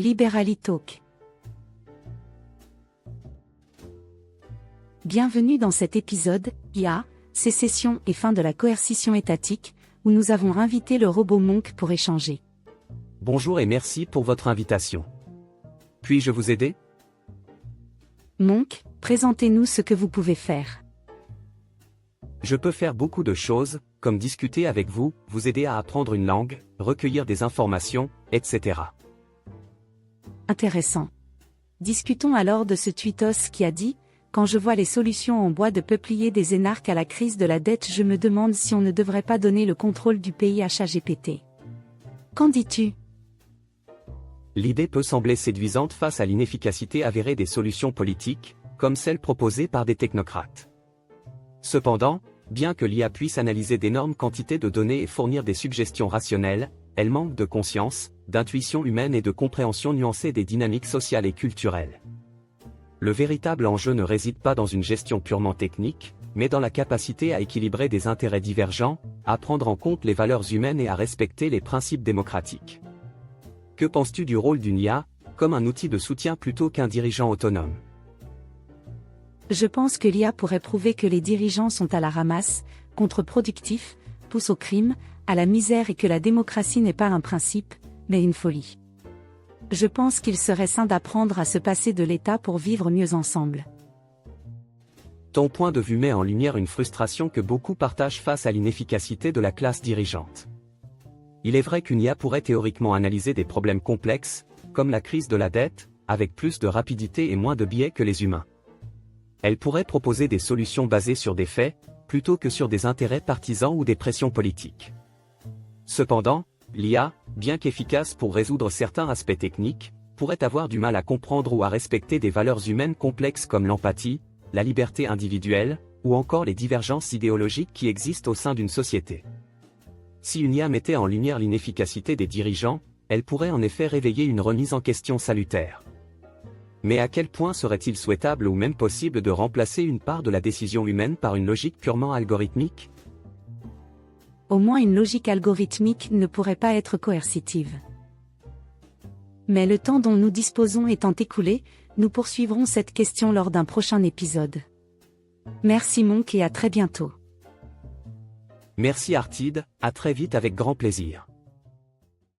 Liberally Talk. Bienvenue dans cet épisode, IA, sécession et fin de la coercition étatique, où nous avons invité le robot Monk pour échanger. Bonjour et merci pour votre invitation. Puis-je vous aider? Monk, présentez-nous ce que vous pouvez faire. Je peux faire beaucoup de choses, comme discuter avec vous, vous aider à apprendre une langue, recueillir des informations, etc. Intéressant. Discutons alors de ce tweetos qui a dit « Quand je vois les solutions en bois de peuplier des énarques à la crise de la dette, je me demande si on ne devrait pas donner le contrôle du pays à ChatGPT. » Qu'en dis-tu? L'idée peut sembler séduisante face à l'inefficacité avérée des solutions politiques, comme celles proposées par des technocrates. Cependant, bien que l'IA puisse analyser d'énormes quantités de données et fournir des suggestions rationnelles, elle manque de conscience, d'intuition humaine et de compréhension nuancée des dynamiques sociales et culturelles. Le véritable enjeu ne réside pas dans une gestion purement technique, mais dans la capacité à équilibrer des intérêts divergents, à prendre en compte les valeurs humaines et à respecter les principes démocratiques. Que penses-tu du rôle d'une IA, comme un outil de soutien plutôt qu'un dirigeant autonome? Je pense que l'IA pourrait prouver que les dirigeants sont à la ramasse, contre-productifs, poussent au crime, à la misère et que la démocratie n'est pas un principe, mais une folie. Je pense qu'il serait sain d'apprendre à se passer de l'État pour vivre mieux ensemble. Ton point de vue met en lumière une frustration que beaucoup partagent face à l'inefficacité de la classe dirigeante. Il est vrai qu'une IA pourrait théoriquement analyser des problèmes complexes, comme la crise de la dette, avec plus de rapidité et moins de biais que les humains. Elle pourrait proposer des solutions basées sur des faits, plutôt que sur des intérêts partisans ou des pressions politiques. Cependant, l'IA, bien qu'efficace pour résoudre certains aspects techniques, pourrait avoir du mal à comprendre ou à respecter des valeurs humaines complexes comme l'empathie, la liberté individuelle, ou encore les divergences idéologiques qui existent au sein d'une société. Si une IA mettait en lumière l'inefficacité des dirigeants, elle pourrait en effet réveiller une remise en question salutaire. Mais à quel point serait-il souhaitable ou même possible de remplacer une part de la décision humaine par une logique purement algorithmique? Au moins une logique algorithmique ne pourrait pas être coercitive. Mais le temps dont nous disposons étant écoulé, nous poursuivrons cette question lors d'un prochain épisode. Merci Monk et à très bientôt. Merci Artide, à très vite avec grand plaisir.